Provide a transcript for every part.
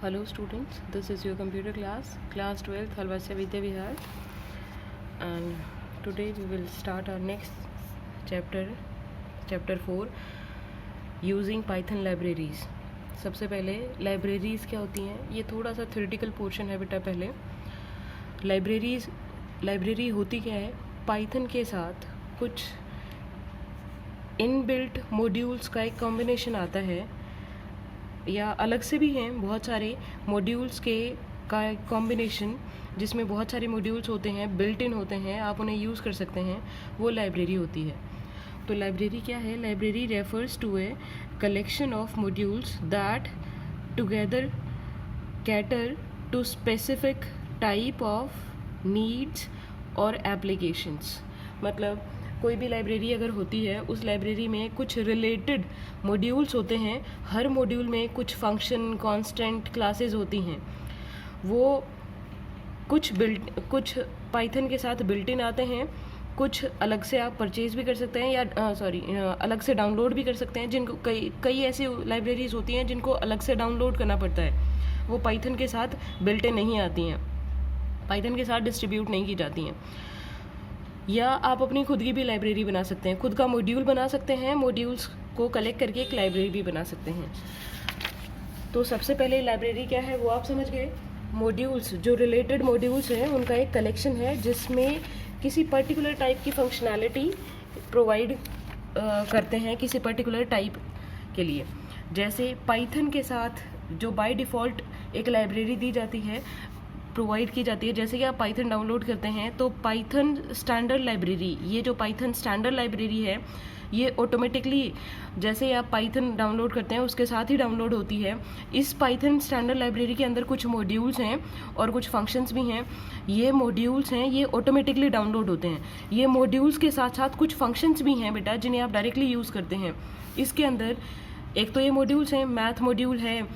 Hello students, this is your computer class 12th Halvasya Vidya Vihar, and today we will start our next chapter 4 using Python libraries. सबसे पहले libraries क्या होती हैं, ये थोड़ा सा theoretical portion है बेटा. पहले लाइब्रेरी होती क्या है, Python के साथ कुछ इनबिल्ट मॉड्यूल्स का एक कॉम्बिनेशन आता है, या अलग से भी हैं बहुत सारे मॉड्यूल्स का कॉम्बिनेशन, जिसमें बहुत सारे मॉड्यूल्स होते हैं, बिल्ट इन होते हैं, आप उन्हें यूज़ कर सकते हैं, वो लाइब्रेरी होती है. तो लाइब्रेरी क्या है? Library refers to a collection of modules that together cater to specific type of needs और एप्लीकेशंस. मतलब कोई भी लाइब्रेरी अगर होती है, उस लाइब्रेरी में कुछ रिलेटेड मॉड्यूल्स होते हैं, हर मॉड्यूल में कुछ फंक्शन, कांस्टेंट, क्लासेस होती हैं. वो कुछ पाइथन के साथ बिल्ट इन आते हैं, कुछ अलग से आप परचेज भी कर सकते हैं, या अलग से डाउनलोड भी कर सकते हैं. जिनको कई ऐसी लाइब्रेरीज होती हैं जिनको अलग से डाउनलोड करना पड़ता है, वो पाइथन के साथ बिल्ट इन नहीं आती हैं, पाइथन के साथ डिस्ट्रीब्यूट नहीं की जाती हैं. या आप अपनी खुद की भी लाइब्रेरी बना सकते हैं, खुद का मॉड्यूल बना सकते हैं, मॉड्यूल्स को कलेक्ट करके एक लाइब्रेरी भी बना सकते हैं. तो सबसे पहले लाइब्रेरी क्या है वो आप समझ गए. मॉड्यूल्स, जो रिलेटेड मॉड्यूल्स हैं, उनका एक कलेक्शन है जिसमें किसी पर्टिकुलर टाइप की फंक्शनैलिटी प्रोवाइड करते हैं किसी पर्टिकुलर टाइप के लिए. जैसे पाइथन के साथ जो बाय डिफ़ॉल्ट एक लाइब्रेरी दी जाती है, प्रोवाइड की जाती है, जैसे कि आप पाइथन डाउनलोड करते हैं तो पाइथन स्टैंडर्ड लाइब्रेरी, ये जो पाइथन स्टैंडर्ड लाइब्रेरी है, ये ऑटोमेटिकली जैसे आप पाइथन डाउनलोड करते हैं उसके साथ ही डाउनलोड होती है. इस पाइथन स्टैंडर्ड लाइब्रेरी के अंदर कुछ मॉड्यूल्स हैं और कुछ फंक्शंस भी हैं. ये मॉड्यूल्स हैं, ये ऑटोमेटिकली डाउनलोड होते हैं. ये मॉड्यूल्स के साथ साथ कुछ फंक्शंस भी हैं बेटा, जिन्हें आप डायरेक्टली यूज़ करते हैं. इसके अंदर एक तो ये मॉड्यूल्स हैं, मैथ मॉड्यूल है,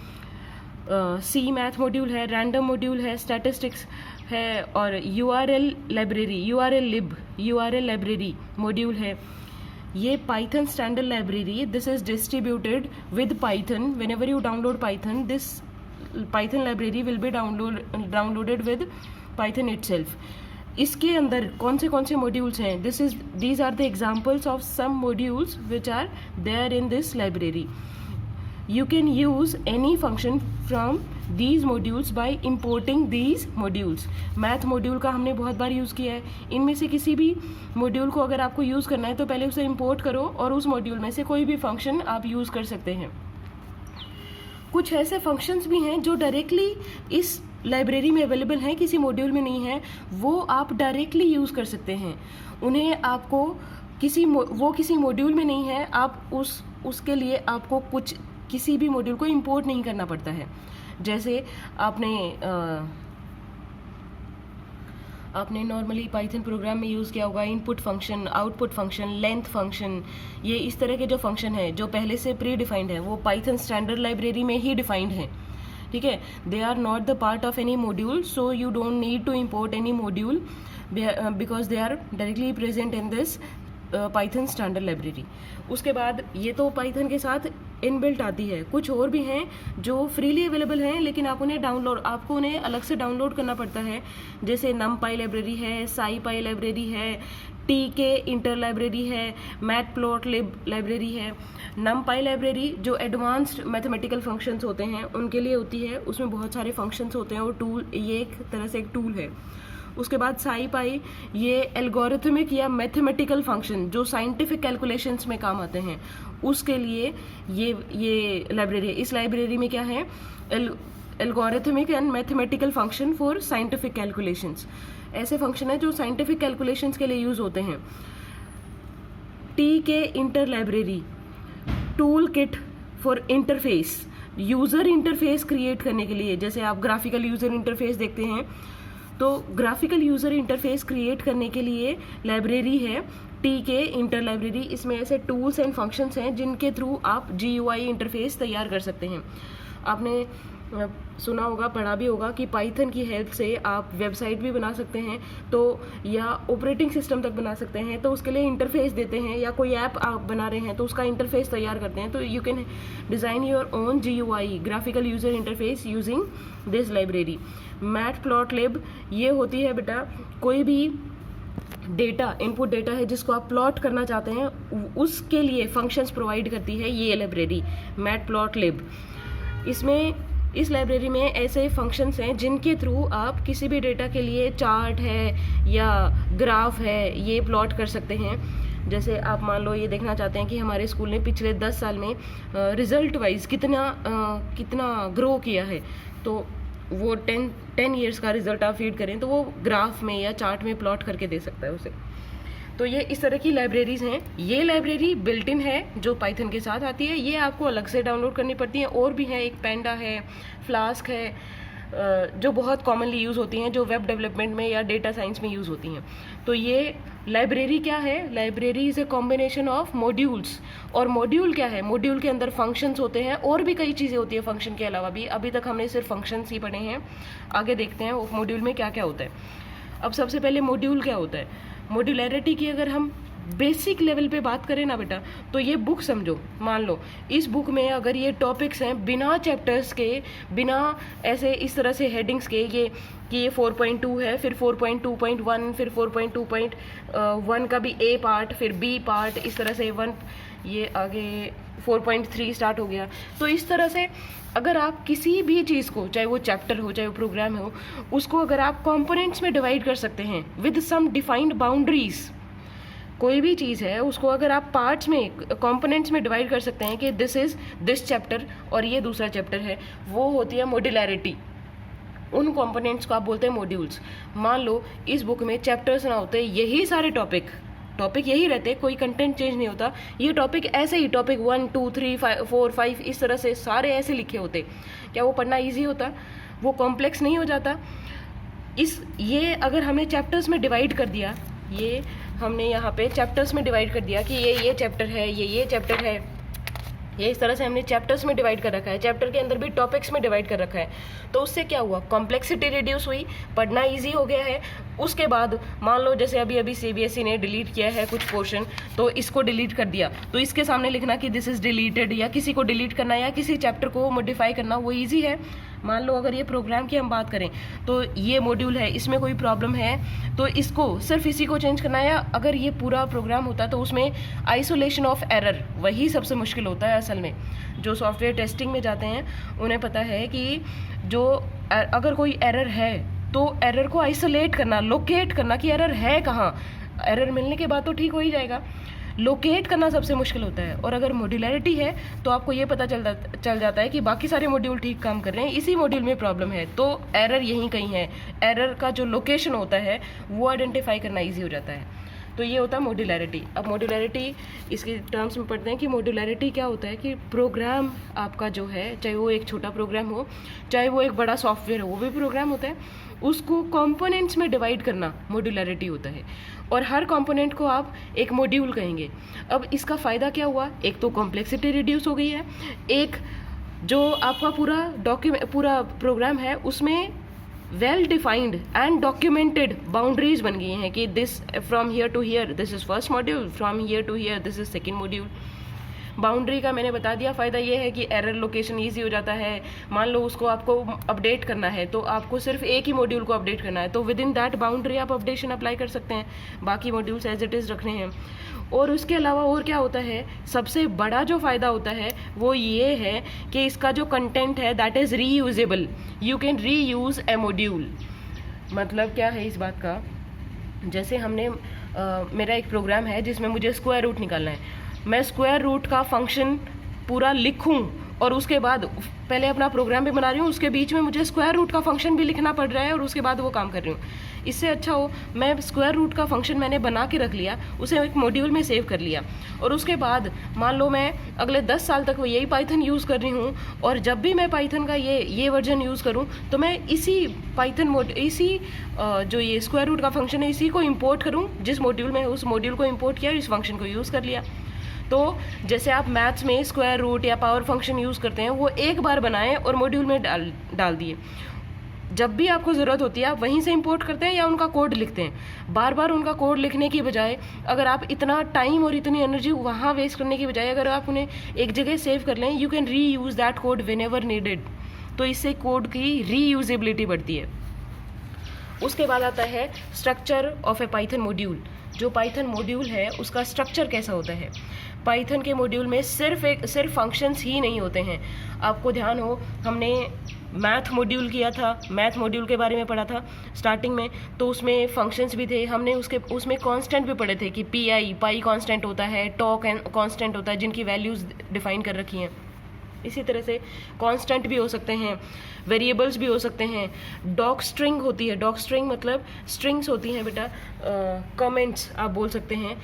सी मैथ मॉड्यूल है, रैंडम मॉड्यूल है, स्टैटिस्टिक्स है, और यूआरएल लाइब्रेरी मॉड्यूल है. ये Python standard library, this is distributed with Python. Whenever you download Python, this Python library will be downloaded with Python itself. इसके अंदर कौन से मॉड्यूल्स हैं? These are the examples of some modules which are there in this library. You can use any function from these modules by importing these modules. Math module का हमने बहुत बार use किया है. इनमें से किसी भी मॉड्यूल को अगर आपको यूज़ करना है तो पहले उसे इंपोर्ट करो और उस मॉड्यूल में से कोई भी फंक्शन आप यूज़ कर सकते हैं. कुछ ऐसे फंक्शंस भी हैं जो डायरेक्टली इस लाइब्रेरी में अवेलेबल हैं, किसी मॉड्यूल में नहीं है, वो आप डायरेक्टली यूज़ कर सकते हैं. उन्हें आपको किसी मॉड्यूल में नहीं है, आप उसके लिए आपको किसी भी मॉड्यूल को इंपोर्ट नहीं करना पड़ता है. जैसे आपने नॉर्मली पाइथन प्रोग्राम में यूज़ किया होगा input function, output function, length function. ये इस तरह के जो फंक्शन है जो पहले से प्री डिफाइंड है, वो पाइथन स्टैंडर्ड लाइब्रेरी में ही डिफाइंड है. ठीक है, they are not the part of any module, so you don't need to import any module because they are directly present in this Python standard library. उसके बाद ये तो पाइथन के साथ इनबिल्ट आती है. कुछ और भी हैं जो फ्रीली अवेलेबल हैं, लेकिन आपको उन्हें अलग से डाउनलोड करना पड़ता है. जैसे numpy लाइब्रेरी है, scipy लाइब्रेरी है, tk इंटर लाइब्रेरी है, matplotlib लाइब्रेरी है. numpy लाइब्रेरी जो एडवांस्ड मैथमेटिकल फंक्शंस होते हैं उनके लिए होती है. उसमें बहुत सारे फंक्शंस होते हैं और ये एक तरह से एक टूल है. उसके बाद scipy, ये एल्गोरिथमिक या मैथमेटिकल फंक्शन जो साइंटिफिक कैलकुलेशंस में काम आते हैं, उसके लिए ये लाइब्रेरी है. इस लाइब्रेरी में क्या है? Algorithmic and mathematical function for scientific calculations. ऐसे फंक्शन है जो साइंटिफिक कैलकुलेशंस के लिए यूज होते हैं. tk inter library, tool kit for interface, user interface create करने के लिए. जैसे आप ग्राफिकल यूजर इंटरफेस देखते हैं, तो ग्राफिकल यूज़र इंटरफेस क्रिएट करने के लिए लाइब्रेरी है tk इंटर लाइब्रेरी. इसमें ऐसे टूल्स एंड फंक्शंस हैं जिनके थ्रू आप GUI इंटरफेस तैयार कर सकते हैं. आपने सुना होगा, पढ़ा भी होगा कि पाइथन की हेल्प से आप वेबसाइट भी बना सकते हैं, तो या ऑपरेटिंग सिस्टम तक बना सकते हैं। तो उसके लिए इंटरफेस देते हैं, या कोई ऐप आप बना रहे हैं तो उसका इंटरफेस तैयार करते हैं। तो you can design your own GUI, graphical user interface, using this library. Matplotlib ये होती है बेटा, कोई भी डेटा, इनपुट डेटा है जिसको आप प्लॉट करना चाहते हैं, उसके लिए फंक्शंस प्रोवाइड करती है ये लाइब्रेरी मैटप्लॉटलिब। इसमें, इस लाइब्रेरी में ऐसे फंक्शंस हैं जिनके थ्रू आप किसी भी डेटा के लिए चार्ट है या ग्राफ है ये प्लॉट कर सकते हैं। जैसे आप मान लो ये देखना चाहते हैं कि हमारे स्कूल ने पिछले 10 साल में रिजल्ट वाइज कितना ग्रो किया है, तो वो 10 ईयर्स का रिजल्ट आप फीड करें तो वो ग्राफ में या चार्ट में प्लॉट करके दे सकता है उसे। तो ये इस तरह की लाइब्रेरीज हैं। ये लाइब्रेरी बिल्ट इन है जो पाइथन के साथ आती है, ये आपको अलग से डाउनलोड करनी पड़ती है। और भी है, एक पेंडा है, फ्लास्क है, जो बहुत कॉमनली यूज़ होती हैं, जो वेब डेवलपमेंट में या डेटा साइंस में यूज़ होती हैं। तो ये लाइब्रेरी क्या है? Library is a combination of modules. और मॉड्यूल क्या है? मॉड्यूल के अंदर फंक्शंस होते हैं, और भी कई चीज़ें होती है फंक्शन के अलावा भी। अभी तक हमने सिर्फ फंक्शंस ही पढ़े हैं, आगे देखते हैं वो मॉड्यूल में क्या क्या होता है। अब सबसे पहले मॉड्यूल क्या होता है? मॉड्यूलैरिटी की अगर हम बेसिक लेवल पे बात करें ना बेटा, तो ये बुक समझो। मान लो इस बुक में अगर ये टॉपिक्स हैं, बिना चैप्टर्स के, बिना ऐसे इस तरह से हेडिंग्स के, ये कि ये 4.2 है, फिर 4.2.1, फिर 4.2.1 का भी A पार्ट, फिर B पार्ट, इस तरह से 1, ये आगे 4.3 स्टार्ट हो गया। तो इस तरह से अगर आप किसी भी चीज़ को, चाहे वो चैप्टर हो, चाहे वो प्रोग्राम हो, उसको अगर आप कंपोनेंट्स में डिवाइड कर सकते हैं विद सम डिफाइंड बाउंड्रीज, कोई भी चीज़ है उसको अगर आप पार्ट्स में, कंपोनेंट्स में डिवाइड कर सकते हैं कि दिस इज़ दिस चैप्टर और ये दूसरा चैप्टर है, वो होती है मॉड्यूलैरिटी। उन कंपोनेंट्स को आप बोलते हैं मॉड्यूल्स। मान लो इस बुक में चैप्टर्स ना होते, यही सारे टॉपिक यही रहते, कोई कंटेंट चेंज नहीं होता, ये टॉपिक ऐसे ही टॉपिक 1 2 3 4 5 इस तरह से सारे ऐसे लिखे होते, क्या वो पढ़ना ईजी होता? वो कॉम्प्लेक्स नहीं हो जाता? ये अगर हमने चैप्टर्स में डिवाइड कर दिया, ये हमने यहाँ पे चैप्टर्स में डिवाइड कर दिया कि ये चैप्टर है, ये चैप्टर है, ये इस तरह से हमने चैप्टर्स में डिवाइड कर रखा है, चैप्टर के अंदर भी टॉपिक्स में डिवाइड कर रखा है। तो उससे क्या हुआ? कॉम्प्लेक्सिटी रिड्यूस हुई, पढ़ना इजी हो गया है। उसके बाद मान लो जैसे अभी CBSE ने डिलीट किया है कुछ पोर्शन, तो इसको डिलीट कर दिया, तो इसके सामने लिखना कि दिस इज डिलीटेड, या किसी को डिलीट करना या किसी चैप्टर को मॉडिफाई करना वो ईजी है। मान लो अगर ये प्रोग्राम की हम बात करें तो ये मॉड्यूल है, इसमें कोई प्रॉब्लम है तो इसको सिर्फ इसी को चेंज करना है, या अगर ये पूरा प्रोग्राम होता तो उसमें आइसोलेशन ऑफ एरर, वही सबसे मुश्किल होता है असल में। जो सॉफ्टवेयर टेस्टिंग में जाते हैं उन्हें पता है कि जो अगर कोई एरर है तो एरर को आइसोलेट करना, लोकेट करना कि एरर है कहाँ। एरर मिलने के बाद तो ठीक हो ही जाएगा, लोकेट करना सबसे मुश्किल होता है। और अगर मॉड्यूलैरिटी है तो आपको ये पता चल जाता है कि बाकी सारे मॉड्यूल ठीक काम कर रहे हैं, इसी मॉड्यूल में प्रॉब्लम है, तो एरर यहीं कहीं है। एरर का जो लोकेशन होता है वो आइडेंटिफाई करना ईजी हो जाता है। तो ये होता है मॉड्यूलैरिटी। अब मॉड्यूलैरिटी इसके टर्म्स में पढ़ते हैं कि मॉड्यूलैरिटी क्या होता है कि प्रोग्राम आपका जो है, चाहे वो एक छोटा प्रोग्राम हो, चाहे वो एक बड़ा सॉफ्टवेयर हो, वो भी प्रोग्राम होता है, उसको कंपोनेंट्स में डिवाइड करना मॉड्यूलैरिटी होता है। और हर कंपोनेंट को आप एक मॉड्यूल कहेंगे। अब इसका फ़ायदा क्या हुआ? एक तो कॉम्प्लेक्सिटी रिड्यूस हो गई है, एक जो आपका पूरा प्रोग्राम है उसमें well defined and documented boundaries बन गई हैं कि this from here to here this is first module, from here to here this is second module. Boundary का मैंने बता दिया। फ़ायदा ये है कि एरर लोकेशन ईजी हो जाता है। मान लो उसको आपको अपडेट करना है तो आपको सिर्फ एक ही मॉड्यूल को अपडेट करना है, तो विद इन दैट बाउंड्री आप अपडेशन अप्लाई कर सकते हैं, बाकी मॉड्यूल्स एज इट इज़ रखने हैं। और उसके अलावा और क्या होता है, सबसे बड़ा जो फ़ायदा होता है वो ये है कि इसका जो कंटेंट है that is reusable, you can reuse A module. मतलब क्या है इस बात का, जैसे हमने मेरा एक प्रोग्राम है जिसमें मुझे स्क्वायर रूट निकालना है, मैं स्क्वायर रूट का फंक्शन पूरा लिखूं और उसके बाद पहले अपना प्रोग्राम भी बना रही हूँ, उसके बीच में मुझे स्क्वायर रूट का फंक्शन भी लिखना पड़ रहा है और उसके बाद वो काम कर रही हूँ। इससे अच्छा हो मैं स्क्वायर रूट का फंक्शन मैंने बना के रख लिया, उसे एक मॉड्यूल में सेव कर लिया, और उसके बाद मान लो मैं अगले 10 साल तक यही पाइथन यूज़ कर रही हूँ, और जब भी मैं पाइथन का ये वर्जन यूज़ करूँ तो मैं इसी जो ये स्क्वायर रूट का फंक्शन है इसी को इम्पोर्ट करूँ, जिस मॉड्यूल में उस मॉड्यूल को इम्पोर्ट किया, इस फंक्शन को यूज़ कर लिया। तो जैसे आप मैथ्स में स्क्वायर रूट या पावर फंक्शन यूज़ करते हैं, वो एक बार बनाए और मॉड्यूल में डाल दिए। जब भी आपको ज़रूरत होती है आप वहीं से इंपोर्ट करते हैं या उनका कोड लिखते हैं। बार बार उनका कोड लिखने की बजाय, अगर आप इतना टाइम और इतनी एनर्जी वहाँ वेस्ट करने की बजाय अगर आप उन्हें एक जगह सेव कर लें, यू कैन री use that code when ever needed. तो इससे कोड की री यूजेबिलिटी बढ़ती है। उसके बाद आता है structure of A Python module. जो पाइथन मॉड्यूल है उसका स्ट्रक्चर कैसा होता है। पाइथन के मॉड्यूल में सिर्फ फंक्शंस ही नहीं होते हैं। आपको ध्यान हो, हमने मैथ मॉड्यूल किया था, मैथ मॉड्यूल के बारे में पढ़ा था स्टार्टिंग में, तो उसमें फंक्शंस भी थे। हमने उसमें कांस्टेंट भी पढ़े थे कि पाई कांस्टेंट होता है, टॉ कांस्टेंट होता है, जिनकी वैल्यूज़ डिफाइन कर रखी हैं। इसी तरह से कांस्टेंट भी हो सकते हैं, वेरिएबल्स भी हो सकते हैं। डॉक स्ट्रिंग होती है, डॉक स्ट्रिंग मतलब स्ट्रिंग्स होती हैं बेटा, कमेंट्स आप बोल सकते हैं,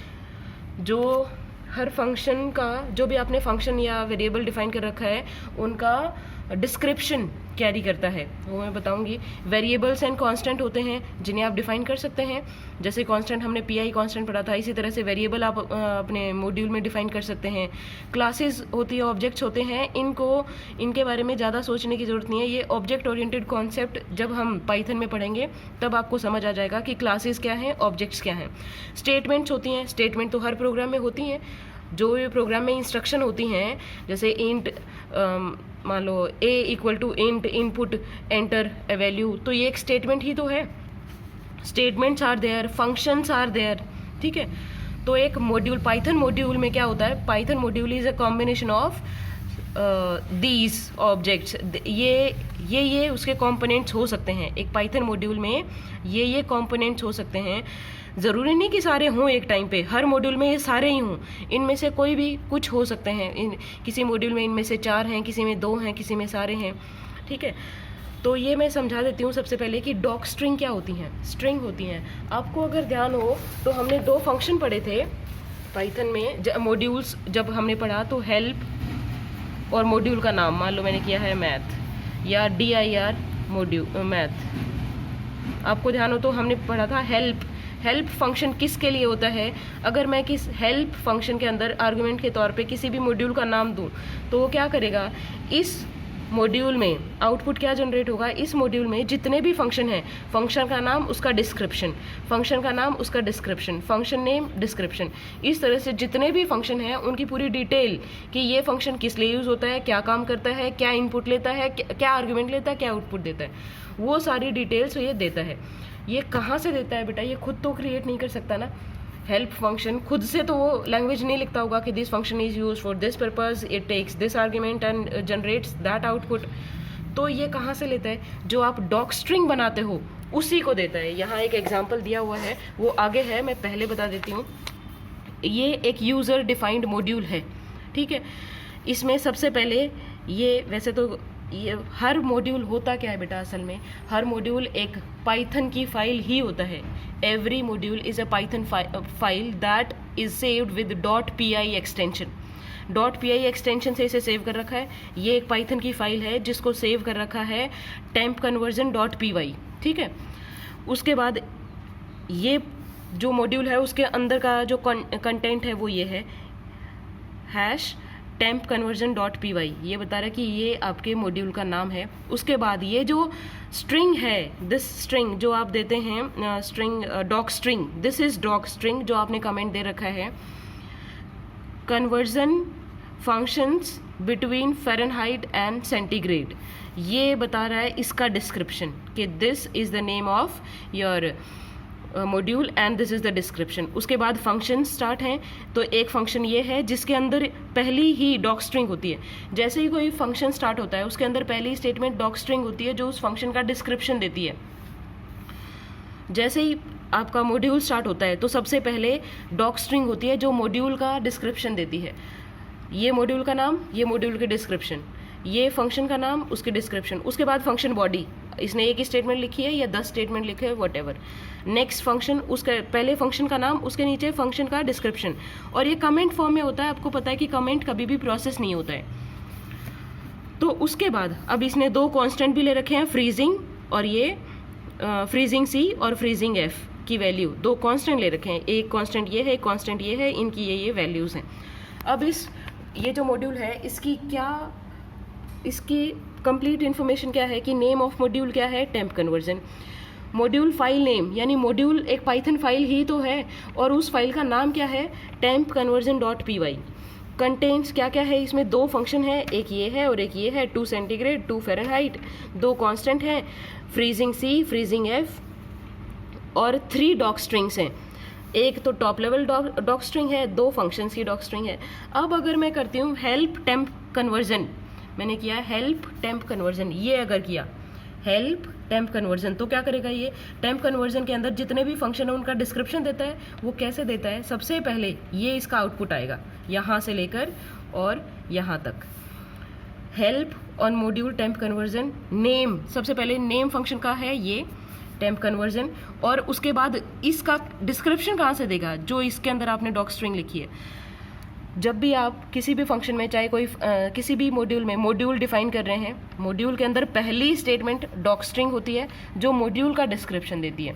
जो हर फंक्शन का, जो भी आपने फंक्शन या वेरिएबल डिफाइन कर रखा है उनका डिस्क्रिप्शन कैरी करता है, वो मैं बताऊंगी। वेरिएबल्स एंड कांस्टेंट होते हैं जिन्हें आप डिफाइन कर सकते हैं। जैसे कांस्टेंट हमने पीआई कांस्टेंट पढ़ा था, इसी तरह से वेरिएबल आप अपने मॉड्यूल में डिफाइन कर सकते हैं। क्लासेस होती है, ऑब्जेक्ट्स होते हैं, इनके बारे में ज़्यादा सोचने की ज़रूरत नहीं है। ये ऑब्जेक्ट ओरिएंटेड कॉन्सेप्ट जब हम पाइथन में पढ़ेंगे तब आपको समझ आ जाएगा कि क्लासेस क्या हैं, ऑब्जेक्ट्स क्या हैं। स्टेटमेंट्स होती हैं, स्टेटमेंट तो हर प्रोग्राम में होती हैं। जो ये प्रोग्राम में इंस्ट्रक्शन होती हैं, जैसे इंट मान लो a equal to int input enter a value, तो ये एक स्टेटमेंट ही तो है। Statements are there, functions are there, ठीक है। तो एक मॉड्यूल, पाइथन मॉड्यूल में क्या होता है, Python module is a combination of these objects. ये उसके कंपोनेंट्स हो सकते हैं। एक पाइथन मॉड्यूल में ये कंपोनेंट्स हो सकते हैं। ज़रूरी नहीं कि सारे हों एक टाइम पे, हर मॉड्यूल में ये सारे ही हों, इनमें से कोई भी कुछ हो सकते हैं। किसी मॉड्यूल में इनमें से 4 हैं, किसी में 2 हैं, किसी में सारे हैं, ठीक है। तो ये मैं समझा देती हूँ सबसे पहले कि डॉक स्ट्रिंग क्या होती हैं। स्ट्रिंग होती हैं, आपको अगर ध्यान हो तो हमने 2 फंक्शन पढ़े थे पाइथन में, मॉड्यूल्स जब हमने पढ़ा तो हेल्प और मॉड्यूल का नाम, मान लो मैंने किया है मैथ या dir मॉड्यूल मैथ। आपको ध्यान हो तो हमने पढ़ा था हेल्प फंक्शन किसके लिए होता है। अगर मैं किस हेल्प फंक्शन के अंदर आर्गुमेंट के तौर पे किसी भी मॉड्यूल का नाम दूं तो वो क्या करेगा, इस मॉड्यूल में आउटपुट क्या जनरेट होगा, इस मॉड्यूल में जितने भी फंक्शन हैं, फंक्शन का नाम उसका डिस्क्रिप्शन, फंक्शन का नाम उसका डिस्क्रिप्शन, फंक्शन नेम डिस्क्रिप्शन, इस तरह से जितने भी फंक्शन हैं उनकी पूरी डिटेल कि ये फंक्शन किस लिए यूज़ होता है, क्या काम करता है, क्या इनपुट लेता है, क्या आर्गुमेंट लेता है, क्या आउटपुट देता है, वो सारी डिटेल्स ये देता है। ये कहाँ से देता है बेटा, ये खुद तो क्रिएट नहीं कर सकता ना। हेल्प फंक्शन खुद से तो वो लैंग्वेज नहीं लिखता होगा कि this function is use for this purpose, it takes this argument and generates that output. तो ये कहाँ से लेता है, जो आप डॉक स्ट्रिंग बनाते हो उसी को देता है। यहाँ एक एग्जांपल दिया हुआ है, वो आगे है, मैं पहले बता देती हूँ। ये एक यूज़र डिफाइंड मॉड्यूल है, ठीक है। इसमें सबसे पहले ये, वैसे तो ये हर मॉड्यूल होता क्या है बेटा, असल में हर मॉड्यूल एक पाइथन की फाइल ही होता है। Every module is a Python file that is saved with .py extension. .py extension से इसे सेव कर रखा है। ये एक पाइथन की फाइल है जिसको सेव कर रखा है tempconversion.py, ठीक है। उसके बाद ये जो मॉड्यूल है उसके अंदर का जो कंटेंट है वो ये है #tempconversion.py, ये बता रहा है कि ये आपके मॉड्यूल का नाम है। उसके बाद ये जो स्ट्रिंग है, दिस स्ट्रिंग जो आप देते हैं, string doc string, this is doc string जो आपने कमेंट दे रखा है। Conversion functions between Fahrenheit and centigrade, ये बता रहा है इसका डिस्क्रिप्शन कि this is the name of your module and this is the description. उसके बाद फंक्शन स्टार्ट हैं, तो एक फंक्शन ये है जिसके अंदर पहली ही डॉक स्ट्रिंग होती है। जैसे ही कोई फंक्शन स्टार्ट होता है उसके अंदर पहली स्टेटमेंट डॉक स्ट्रिंग होती है जो उस फंक्शन का डिस्क्रिप्शन देती है। जैसे ही आपका मॉड्यूल स्टार्ट होता है तो सबसे पहले डॉक स्ट्रिंग होती है जो मॉड्यूल का डिस्क्रिप्शन देती है। ये मॉड्यूल का नाम, ये मॉड्यूल के डिस्क्रिप्शन, ये फंक्शन का नाम, उसके डिस्क्रिप्शन। उसके बाद फंक्शन बॉडी, इसने एक ही स्टेटमेंट लिखी है या 10 स्टेटमेंट लिखे है, वट एवर। नेक्स्ट फंक्शन, उसका पहले फंक्शन का नाम, उसके नीचे फंक्शन का डिस्क्रिप्शन। और ये कमेंट फॉर्म में होता है। आपको पता है कि कमेंट कभी भी प्रोसेस नहीं होता है। तो उसके बाद अब इसने 2 कांस्टेंट भी ले रखे हैं, फ्रीजिंग और ये फ्रीजिंग सी और फ्रीजिंग एफ की वैल्यू, 2 कांस्टेंट ले रखे हैं। एक कांस्टेंट ये है, एक कांस्टेंट ये है, इनकी ये वैल्यूज़ हैं। अब ये जो मॉड्यूल है इसकी कंप्लीट इन्फॉर्मेशन क्या है कि नेम ऑफ मॉड्यूल क्या है, temp conversion. Module file name, यानी मॉड्यूल एक पाइथन फाइल ही तो है और उस फाइल का नाम क्या है, टेम्प कन्वर्जन .py। कंटेंट्स क्या क्या है इसमें, 2 फंक्शन है, एक ये है और एक ये है, 2 सेंटीग्रेड 2 फ़ारेनहाइट, 2 कांस्टेंट हैं, फ्रीजिंग C, फ्रीजिंग F और 3 डॉक स्ट्रिंग्स हैं। एक तो टॉप लेवल डॉक स्ट्रिंग है, 2 फंक्शंस की डॉक स्ट्रिंग है। अब अगर मैं करती हूँ हेल्प टेम्प कन्वर्जन, मैंने किया हेल्प टेम्प कन्वर्जन, ये अगर किया हेल्प टेम्प कन्वर्जन तो क्या करेगा, ये टेम्प कन्वर्जन के अंदर जितने भी फंक्शन है उनका डिस्क्रिप्शन देता है। वो कैसे देता है, सबसे पहले ये इसका आउटपुट आएगा यहाँ से लेकर और यहाँ तक। Help on module temp conversion, name, सबसे पहले नेम फंक्शन का है ये टेम्प कन्वर्जन, और उसके बाद इसका डिस्क्रिप्शन कहाँ से देगा, जो इसके अंदर आपने डॉक स्ट्रिंग लिखी है। जब भी आप किसी भी फंक्शन में, चाहे कोई किसी भी मॉड्यूल में मॉड्यूल डिफाइन कर रहे हैं, मॉड्यूल के अंदर पहली स्टेटमेंट डॉक स्ट्रिंग होती है जो मॉड्यूल का डिस्क्रिप्शन देती है।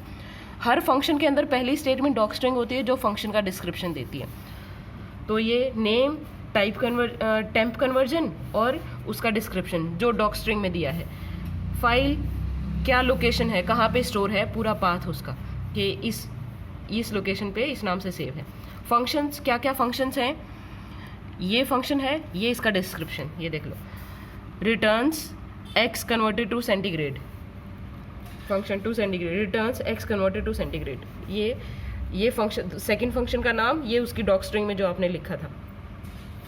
हर फंक्शन के अंदर पहली स्टेटमेंट डॉक स्ट्रिंग होती है जो फंक्शन का डिस्क्रिप्शन देती है। तो ये नेम, टेम्प कन्वर्जन और उसका डिस्क्रिप्शन जो डॉक स्ट्रिंग में दिया है। फाइल क्या लोकेशन है, कहाँ पे स्टोर है, पूरा पाथ उसका कि इस लोकेशन पे इस नाम से सेव है। फंक्शंस क्या क्या फंक्शंस हैं, ये फंक्शन है, ये इसका डिस्क्रिप्शन, ये देख लो, returns x converted to centigrade, function to centigrade, returns x converted to centigrade, ये फंक्शन, सेकंड फंक्शन का नाम, ये उसकी डॉक स्ट्रिंग में जो आपने लिखा था,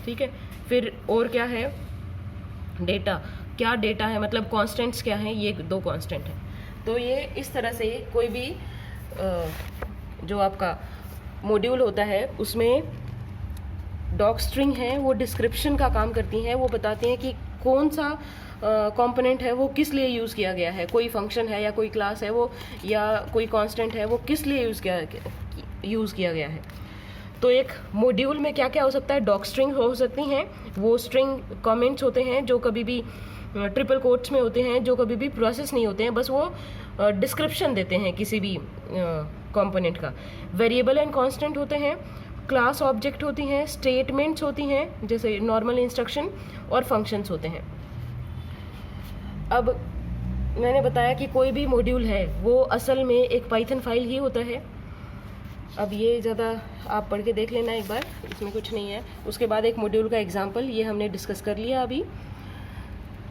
ठीक है। फिर और क्या है, डेटा, क्या डेटा है, मतलब कॉन्स्टेंट्स क्या हैं, ये 2 कॉन्स्टेंट हैं। तो ये इस तरह से कोई भी जो आपका मॉड्यूल होता है उसमें डॉक स्ट्रिंग है, वो डिस्क्रिप्शन का काम करती हैं, वो बताती हैं कि कौन सा कंपोनेंट है वो किस लिए यूज़ किया गया है, कोई फंक्शन है या कोई क्लास है वो, या कोई कांस्टेंट है वो किस लिए यूज़ किया गया है। तो एक मॉड्यूल में क्या क्या हो सकता है, डॉक स्ट्रिंग हो सकती हैं, वो स्ट्रिंग कमेंट्स होते हैं जो कभी भी ट्रिपल कोट्स में होते हैं, जो कभी भी प्रोसेस नहीं होते हैं, बस वो डिस्क्रिप्शन देते हैं किसी भी कंपोनेंट का। वेरिएबल एंड कांस्टेंट होते हैं, क्लास ऑब्जेक्ट होती हैं, स्टेटमेंट्स होती हैं जैसे नॉर्मल इंस्ट्रक्शन, और फंक्शंस होते हैं। अब मैंने बताया कि कोई भी मॉड्यूल है वो असल में एक पाइथन फाइल ही होता है। अब ये ज़्यादा आप पढ़ के देख लेना एक बार, इसमें कुछ नहीं है। उसके बाद एक मॉड्यूल का एग्जांपल ये हमने डिस्कस कर लिया अभी,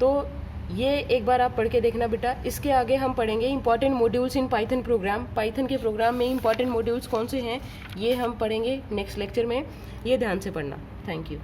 तो ये एक बार आप पढ़ के देखना बेटा। इसके आगे हम पढ़ेंगे important modules in Python programme. Python के प्रोग्राम में इंपॉर्टेंट मॉड्यूल्स कौन से हैं ये हम पढ़ेंगे नेक्स्ट लेक्चर में, ये ध्यान से पढ़ना। Thank you.